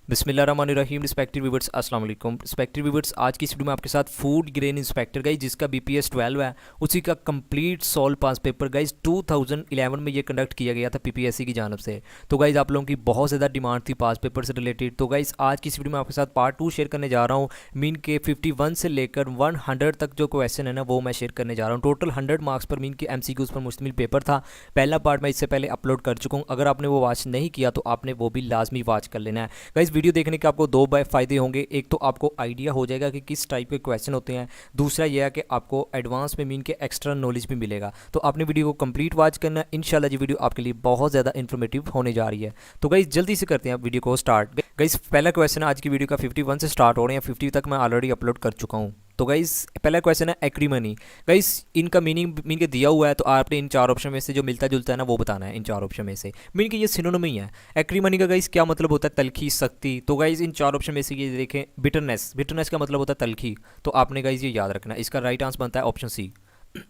बिस्मिल्लाहिर्रहमानिर्रहीम। Respected viewers, अस्सलाम वालेकुम। रिस्पेक्टेड व्यूअर्स, आज की इस वीडियो में आपके साथ फूड ग्रेन इंस्पेक्टर गाइज जिसका बीपीएस 12 है, उसी का कंप्लीट सॉल्व पास पेपर गाइज 2011 में ये कंडक्ट किया गया था पीपीएससी की जानब से। तो गाइज आप लोगों की बहुत ज़्यादा डिमांड थी पास पेपर से रिलेटेड। तो गाइज आज की इस वीडियो में आपके साथ पार्ट 2 शेयर करने जा रहा हूँ। मीन के 51 से लेकर 100 तक जो क्वेश्चन है ना वो मैं शेयर करने जा रहा हूँ। टोटल 100 मार्क्स पर मीन के एमसीक्यूज़ पर मुश्तमिल पेपर था। पहला पार्ट मैं इससे पहले अपलोड कर चुका हूँ, अगर आपने वो वॉच नहीं किया तो आपने वो भी लाजमी वॉच कर लेना है। गाइस वीडियो देखने के आपको दो फ़ायदे होंगे। एक तो आपको आइडिया हो जाएगा कि किस टाइप के क्वेश्चन होते हैं, दूसरा यह है कि आपको एडवांस में मीन के एक्स्ट्रा नॉलेज भी मिलेगा। तो आपने वीडियो को कंप्लीट वॉच करना है। इंशाल्लाह ये वीडियो आपके लिए बहुत ज़्यादा इन्फॉर्मेटिव होने जा रही है। तो गाइस जल्दी से करते हैं वीडियो को स्टार्ट। गाइस पहला क्वेश्चन आज की वीडियो का 51 से स्टार्ट हो रहे हैं, 50 तक मैं ऑलरेडी अपलोड कर चुका हूँ। तो गाइस पहला क्वेश्चन है एक्रीमनी। गाइस इनका मीनिंग मीन के दिया हुआ है, तो आपने इन चार ऑप्शन में से जो मिलता जुलता है ना वो बताना है। इन चार ऑप्शन में से मीन के ये सिनोनिम ही है। एक्रीमनी का गाइस क्या मतलब होता है? तलखी, सख्ती। तो गाइस इन चार ऑप्शन में से ये देखें, बिटरनेस। बिटरनेस का मतलब होता है तलखी। तो आपने गाइस ये याद रखना है। इसका राइट आंसर बनता है ऑप्शन सी।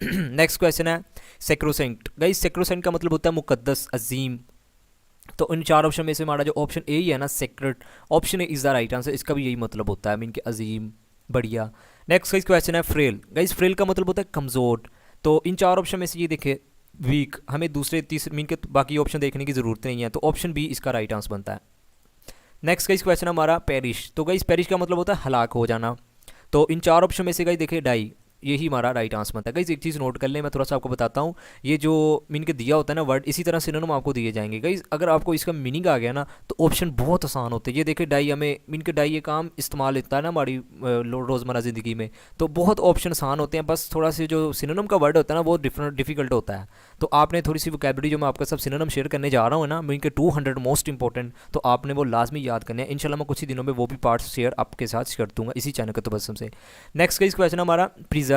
नेक्स्ट क्वेश्चन है सेक्रोसेंट। गाइस सेक्रोसेंट का मतलब होता है मुकद्दस, अजीम। तो इन चार ऑप्शन में से हमारा जो ऑप्शन ए ही है ना, secret, option A is the right answer. इसका भी यही मतलब होता है, मीन के अजीम, बढ़िया। नेक्स्ट गाइस क्वेश्चन है फ्रेल। गाइस फ्रेल का मतलब होता है कमज़ोर। तो इन चार ऑप्शन में से ये देखिए वीक, हमें दूसरे तीसरे मीन के बाकी ऑप्शन देखने की ज़रूरत नहीं है। तो ऑप्शन बी इसका राइट आंसर बनता है। नेक्स्ट गाइस क्वेश्चन हमारा पेरिश। तो गाइस पेरिश का मतलब होता है हलाक हो जाना। तो इन चार ऑप्शन में से गाइस देखिए डाई, यही हमारा राइट आंसर बनता है। गाइस एक चीज़ नोट कर लें, मैं थोड़ा सा आपको बताता हूँ। ये जो मीन के दिया होता है ना वर्ड, इसी तरह सिनोनिम आपको दिए जाएंगे। गाइस अगर आपको इसका मीनिंग आ गया ना तो ऑप्शन बहुत आसान होते हैं। ये देखिए डाई, हमें मीन के डाई ये काम इस्तेमाल होता है ना हमारी रोज़मर्रा ज़िंदगी में। तो बहुत ऑप्शन आसान होते हैं, बस थोड़ा सा जो सिनोनिम का वर्ड होता है ना वो डिफिकल्ट होता है। तो आपने थोड़ी सी वोकैबुलरी जो मैं आपका सब सिनोनिम शेयर करने जा रहा हूँ ना, मीन के 200 मोस्ट इंपॉर्टेंट, तो आपने वो लाजमी याद करने हैं। इंशाल्लाह मैं कुछ ही दिनों में वो भी पार्ट्स शेयर आपके साथ कर दूंगा इसी चैनल के तबस्सुम से। नेक्स्ट का इस क्वेश्चन हमारा प्रिजर्व।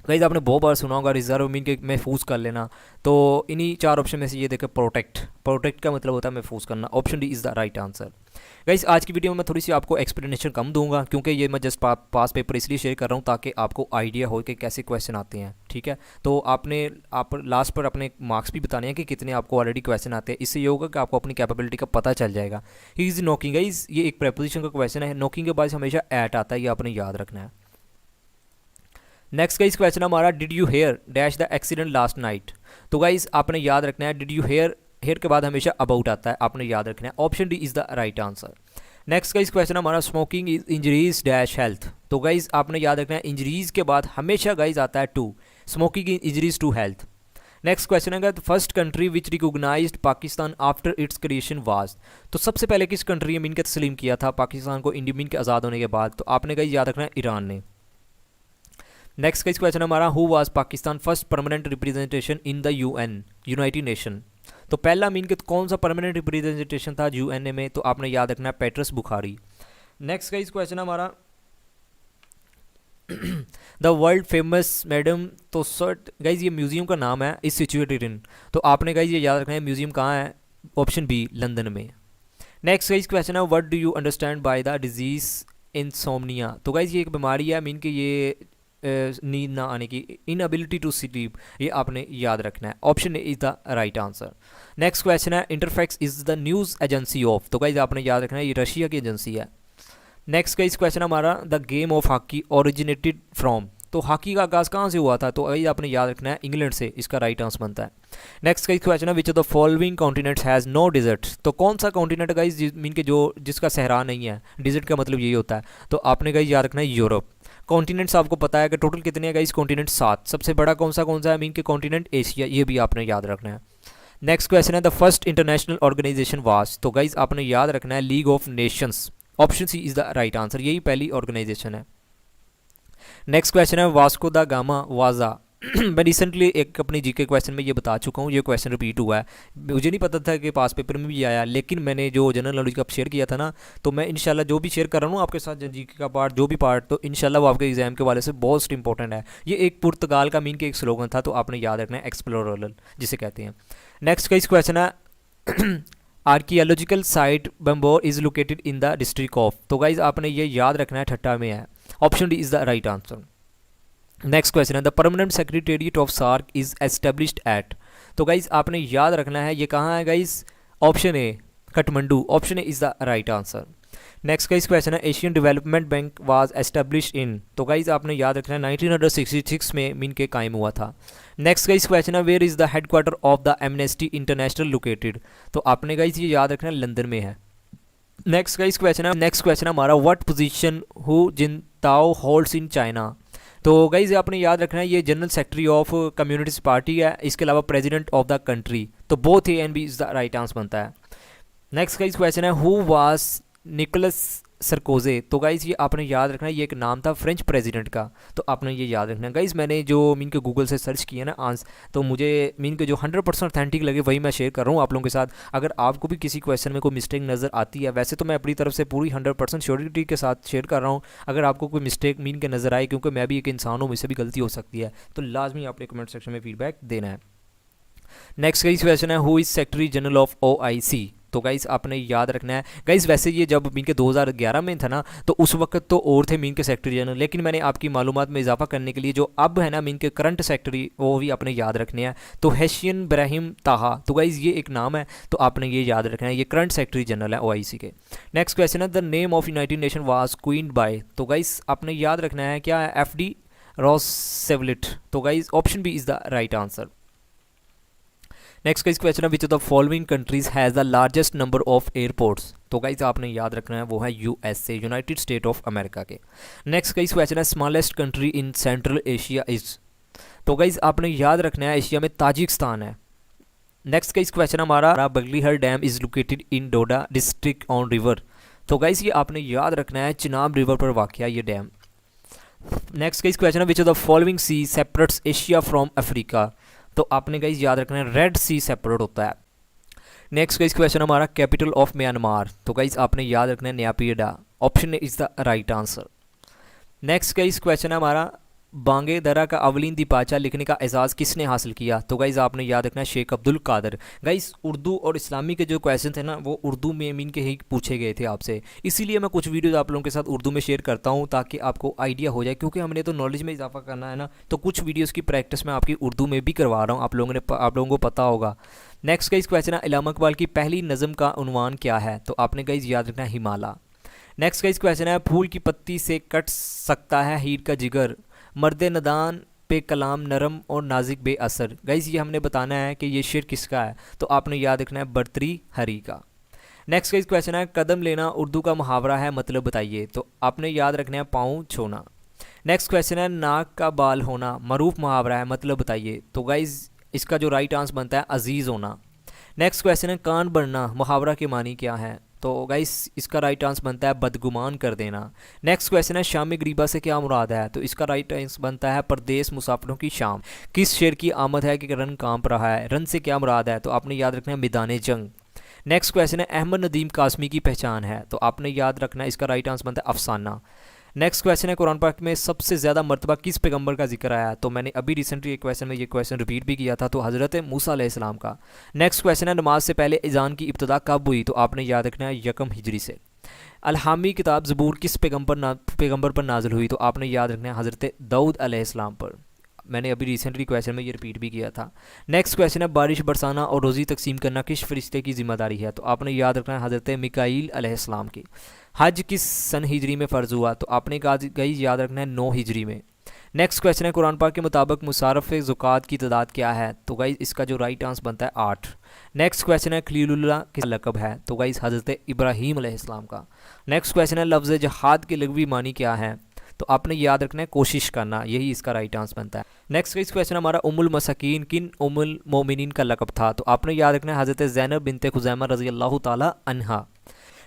गाइज आपने बहुत बार सुना होगा रिजर्व मीन के महफूज कर लेना। तो इन्हीं चार ऑप्शन में से ये देखें प्रोटेक्ट। प्रोटेक्ट का मतलब होता है महफूज करना। Option D is the right answer. Guys आज की वीडियो में मैं थोड़ी सी आपको एक्सप्लेनेशन कम दूंगा, क्योंकि ये मैं जस्ट पास पेपर इसलिए शेयर कर रहा हूँ ताकि आपको आइडिया हो कि कैसे क्वेश्चन आते हैं। ठीक है, तो आप लास्ट पर अपने मार्क्स भी बताने हैं कि कितने आपको ऑलरेडी क्वेश्चन आते हैं। इससे ये होगा कि आपको अपनी कैपेबिलिटी का पता चल जाएगा। He is knocking. गाइज ये एक प्रेपोजिशन का क्वेश्चन है। नॉकिंग के बाद हमेशा एट आता है, ये आपने याद रखना है। नेक्स्ट गाइस क्वेश्चन हमारा did you hear dash the accident last night. तो गाइस आपने याद रखना है डिड यू हेयर, हेयर के बाद हमेशा अबाउट आता है, आपने याद रखना है। Option D is the right answer. Next guys question हमारा smoking is injuries dash health. तो गाइस आपने याद रखना है इंजरीज के बाद हमेशा गाइस आता है to, smoking injuries to health. Next question है first country which recognised Pakistan after its creation was. तो सबसे पहले किस कंट्री ने मीन के तस्लीम किया था पाकिस्तान को इंडिया मीन के आज़ाद होने के बाद? तो आपने गाइस याद रखना है ईरान ने। नेक्स्ट का क्वेश्चन हमारा who was Pakistan first permanent representation in the UN, United nation. तो पहला मीन के कौन सा परमानेंट रिप्रेजेंटेशन था यूएनए में? तो आपने याद रखना है पेट्रस बुखारी। नेक्स्ट का क्वेश्चन हमारा द वर्ल्ड फेमस मैडम तो सर्ट। गाइज ये म्यूजियम का नाम है, इस सिचुएटेड इन। तो आपने गाइज ये याद रखना है म्यूजियम कहाँ है? ऑप्शन बी लंदन में। नेक्स्ट गाइज क्वेश्चन है what do you understand by the disease insomnia. तो गाइज ये एक बीमारी है मीन के ये नींद ना आने की, इनएबिलिटी टू स्लीप, ये आपने याद रखना है। Option A is the right answer. Next question है Interfax is the news agency of. तो गाइज आपने याद रखना है ये रशिया की एजेंसी है। नेक्स्ट गाइज क्वेश्चन हमारा the game of hockey originated from. तो हॉकी का आगाज़ कहाँ से हुआ था? तो गाइज आपने याद रखना है इंग्लैंड से, इसका राइट आंसर बनता है। नेक्स्ट गाइज क्वेश्चन है which of the following continents has no desert. तो कौन सा कॉन्टिनेंट गाइज मीन के जो जिसका सहरा नहीं है? डिजर्ट का मतलब यही होता है। तो आपने गाइज याद रखना है यूरोप। कॉन्टिनेंट्स आपको पता है कि टोटल कितने हैं गाइस? कॉन्टिनेंट 7। सबसे बड़ा कौन सा है मीन के कॉन्टिनेंट? एशिया, ये भी आपने याद रखना है। नेक्स्ट क्वेश्चन है the first international organization was. तो गाइस आपने याद रखना है League of Nations. Option C is the right answer, यही पहली ऑर्गेनाइजेशन है। नेक्स्ट क्वेश्चन है वास्को द गामा वाजा। मैं रिसेंटली एक अपनी जीके क्वेश्चन में ये बता चुका हूँ, ये क्वेश्चन रिपीट हुआ है। मुझे नहीं पता था कि पास पेपर में भी आया, लेकिन मैंने जो जनरल नॉलेज का शेयर किया था ना, तो मैं इंशाल्लाह जो भी शेयर कर रहा हूँ आपके साथ जीके का पार्ट, जो भी पार्ट, तो इंशाल्लाह वो आपके एग्जाम के वाले से बहुत इंपॉर्टेंट है। ये एक पुर्तगाल का मीन के एक स्लोगन था, तो आपने याद रखना है एक्सप्लोरल जिसे कहते हैं। नेक्स्ट का इस क्वेश्चन है archaeological site Banbhore is located in the district of. तो गाइज आपने ये याद रखना है ठट्टा में है। Option D is the right answer. Next question है the permanent secretariat of SAARC is established at. तो गाइज आपने याद रखना है ये कहाँ है guys? Option A Kathmandu option is the right answer. Next guys question है Asian Development Bank was establish in, तो गाइस आपने याद रखना है 1966 में मीन के कायम हुआ था। नेक्स्ट गाइस क्वेश्चन है where is the headquarter of the Amnesty International located, तो आपने गाइस ये याद रखना है लंदन में है। नेक्स्ट क्वेश्चन है हमारा what position Hu Jintao holds in China, तो गाइज आपने याद रखना है ये general secretary of communist party है, इसके अलावा प्रेसिडेंट ऑफ द कंट्री, तो both A and B is the right answer बनता है। नेक्स्ट गाइज क्वेश्चन है हु वाज निकोलस सरकोजे, तो गाइज ये आपने याद रखना है ये एक नाम था फ्रेंच प्रेसिडेंट का, तो आपने ये याद रखना है। गाइज मैंने जो मीन के गूगल से सर्च किया ना आंसर, तो मुझे मीन के जो 100% ऑथेंटिक लगे वही मैं शेयर कर रहा हूँ आप लोगों के साथ। अगर आपको भी किसी क्वेश्चन में कोई मिस्टेक नज़र आती है, वैसे तो मैं अपनी तरफ से पूरी 100% श्योरिटी के साथ शेयर कर रहा हूँ, अगर आपको कोई मिस्टेक मीन के नज़र आए, क्योंकि मैं भी एक इंसान हूँ, मुझसे भी गलती हो सकती है, तो लाजमी आपने कमेंट सेक्शन में फीडबैक देना है। नेक्स्ट गाइस क्वेश्चन है who is secretary general of OIC, तो गाइस आपने याद रखना है। गाइस वैसे ये जब मीन के 2011 में था ना, तो उस वक्त तो और थे मीन के सेक्रेटरी जनरल, लेकिन मैंने आपकी मालूमात में इजाफा करने के लिए जो अब है ना मीन के करंट सेक्रेटरी, वो भी आपने याद रखने हैं। तो हैशियन ब्राहिम ताहा, तो गाइस ये एक नाम है, तो आपने ये याद रखना है, ये करंट सेक्रेटरी जनरल है OIC के। नेक्स्ट क्वेश्चन है the name of United Nation was coined by, तो गाइस आपने याद रखना है क्या है FD रोसेवलिट, तो guys option B is the right answer. Next guys question है which of the following countries has the largest number of airports, तो गाइस आपने याद रखना है वो है USA United State of America के। नेक्स्ट गाइस क्वेश्चन है smallest country in central Asia is, तो गाइस आपने याद रखना है एशिया में ताजिकिस्तान है। नेक्स्ट गाइस क्वेश्चन हमारा Baglihar dam is located in Doda district on river, तो गाइस ये आपने याद रखना है चिनाब रिवर पर वाक़या ये डैम। नेक्स्ट गाइस क्वेश्चन है which of the following sea separates Asia from Africa, तो आपने गाइस याद रखना है रेड सी सेपरेट होता है। नेक्स्ट गाइस क्वेश्चन हमारा कैपिटल ऑफ म्यांमार, तो गाइस आपने याद रखना है Naypyidaw, option is the right answer. Next guys question है हमारा बांगे दरा का अवलीन दिपाचा लिखने का एजाज़ किसने हासिल किया, तो गाइज़ आपने याद रखना है शेख अब्दुल कादर। गाइज़ उर्दू और इस्लामी के जो क्वेश्चन थे ना वो उर्दू में मीन के ही पूछे गए थे आपसे, इसीलिए मैं कुछ वीडियोज़ आप लोगों के साथ उर्दू में शेयर करता हूँ ताकि आपको आइडिया हो जाए, क्योंकि हमने तो नॉलेज में इजाफा करना है ना, तो कुछ वीडियोज़ की प्रैक्टिस मैं आपकी उर्दू में भी करवा रहा हूँ, आप लोगों को पता होगा। नेक्स्ट गाइज़ क्वेश्चन है इल्लामा इकबाल की पहली नज़म का उन्वान क्या है, तो आपने गाइज़ याद रखना है हिमालय। नेक्स्ट गाइज़ क्वेश्चन है फूल की पत्ती से कट सकता है हीर का जिगर, मर्द नदान पे कलाम नरम और नाजिक बेअसर, गाइस ये हमने बताना है कि ये शेर किसका है, तो आपने याद रखना है बर्तरी हरी का। नेक्स्ट गाइस क्वेश्चन है कदम लेना उर्दू का मुहावरा है मतलब बताइए, तो आपने याद रखना है पाँव छोना। नेक्स्ट क्वेश्चन है नाक का बाल होना मरूफ मुहावरा है मतलब बताइए, तो गाइस इसका जो राइट आंसर बनता है अजीज़ होना। नेक्स्ट क्वेश्चन है कान बढ़ना मुहावरा के मानी क्या है, तो गाइस इसका राइट आंसर बनता है बदगुमान कर देना। नेक्स्ट क्वेश्चन है शाम गरीबा से क्या मुराद है, तो इसका राइट आंसर बनता है परदेस मुसाफिरों की शाम। किस शेर की आमद है कि रन कांप रहा है, रन से क्या मुराद है, तो आपने याद रखना है मैदान जंग। नेक्स्ट क्वेश्चन है अहमद नदीम कासमी की पहचान है, तो आपने याद रखना है इसका राइट आंसर बनता है अफसाना। नेक्स्ट क्वेश्चन है कुरान पाक में सबसे ज़्यादा मरतबा किस पैगंबर का जिक्र आया, तो मैंने अभी रिसेंटली एक क्वेश्चन में ये क्वेश्चन रिपीट भी किया था, तो हज़रत मूसा अलैहिस्सलाम का। नेक्स्ट क्वेश्चन है नमाज से पहले इज़ान की इब्तदा कब हुई, तो आपने याद रखना है 1 हिजरी से। अलहामी किताब ज़बूर किस पैगंबर पर नाजिल हुई, तो आपने याद रखना है हज़रत दाऊद अलैहिस्सलाम पर। मैंने अभी रिसेंटली क्वेश्चन में ये रिपीट भी किया था। नेक्स्ट क्वेश्चन है बारिश बरसाना और रोज़ी तकसीम करना किस फरिश्ते की ज़िम्मेदारी है, तो आपने याद रखना है हज़रत मिकाईल अलैहिस्सलाम की। हज किस सन हिजरी में फ़र्ज़ हुआ, तो आपने गाइस याद रखना है 9 हिजरी में। नेक्स्ट क्वेश्चन है कुरान पाक के मुताबिक मुसारफ़ ज़कात की तादाद क्या है, तो गाइस इसका जो राइट आंसर बनता है 8। नेक्स्ट क्वेश्चन है खलीलुल्लाह किस लक़ब है, तो गाइस हज़रत इब्राहीम अलैहिस्सलाम का। नेक्स्ट क्वेश्चन है लफ्ज़ जहाद के लग़वी मानी क्या है, तो आपने याद रखना है कोशिश करना, यही इसका राइट आंसर बनता है। नेक्स्ट क्वेश्चन हमारा उम्मुल मसाकीन किन उम्मुल मोमिनीन का लक़ब था, तो आपने याद रखना है हज़रत ज़ैनब बिनते खुज़ैमा रज़ी अल्लाह ताला अन्हा।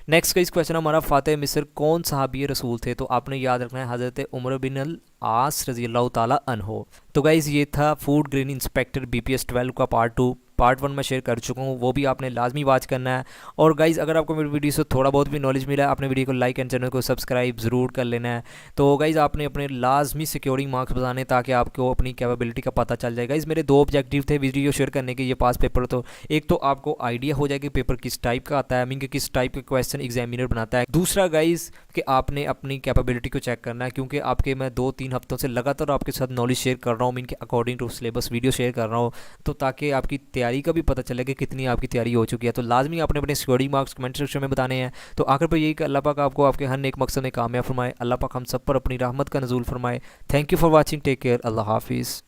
नेक्स्ट का इस क्वेश्चन हमारा फ़ातिह मिस्र कौन सहाबी रसूल थे, तो आपने याद रखना है हज़रत उमर बिन अल आस रज़ी अल्लाह ताला अन्हो। तो गाइज़ ये था फूड ग्रेन इंस्पेक्टर BPS 12 का पार्ट 2। पार्ट 1 में शेयर कर चुका हूँ, वो भी आपने लाजमी वॉच करना है। और गाइज़ अगर आपको मेरी वीडियो से थोड़ा बहुत भी नॉलेज मिला है, आपने वीडियो को लाइक एंड चैनल को सब्सक्राइब ज़रूर कर लेना है। तो गाइज़ आपने अपने लाजमी सिक्योरिंग मार्क्स बताने ताकि आपको अपनी कैपेबिलिटी का पता चल जाए। गाइज़ मेरे 2 ऑब्जेक्टिव थे वीडियो शेयर करने के, ये पास पेपर। तो एक तो आपको आइडिया हो जाए कि पेपर किस टाइप का आता है, मीन के किस टाइप के क्वेश्चन एग्जामिनर बनाता है। दूसरा गाइज़ कि आपने अपनी कैपेबिलिटी को चेक करना है, क्योंकि आपके मैं 2-3 हफ्तों से लगातार आपके साथ नॉलेज शेयर कर रहा हूँ, मीन के according to syllabus video share कर रहा हूँ, तो ताकि आपकी तैयारी तैयारी का भी पता चले कि कितनी आपकी तैयारी हो चुकी है। तो लाजमी आपने अपने सिक्योरिटी मार्क्स कमेंट सेक्शन में बताने हैं। तो आखिर पर यही कि अल्लाह पाक आपको आपके हर नेक मकसद में कामयाब फरमाए। अल्लाह पाक हम सब पर अपनी रहमत का नज़ूल फरमाए। Thank you for watching, take care, अल्लाह हाफिज़।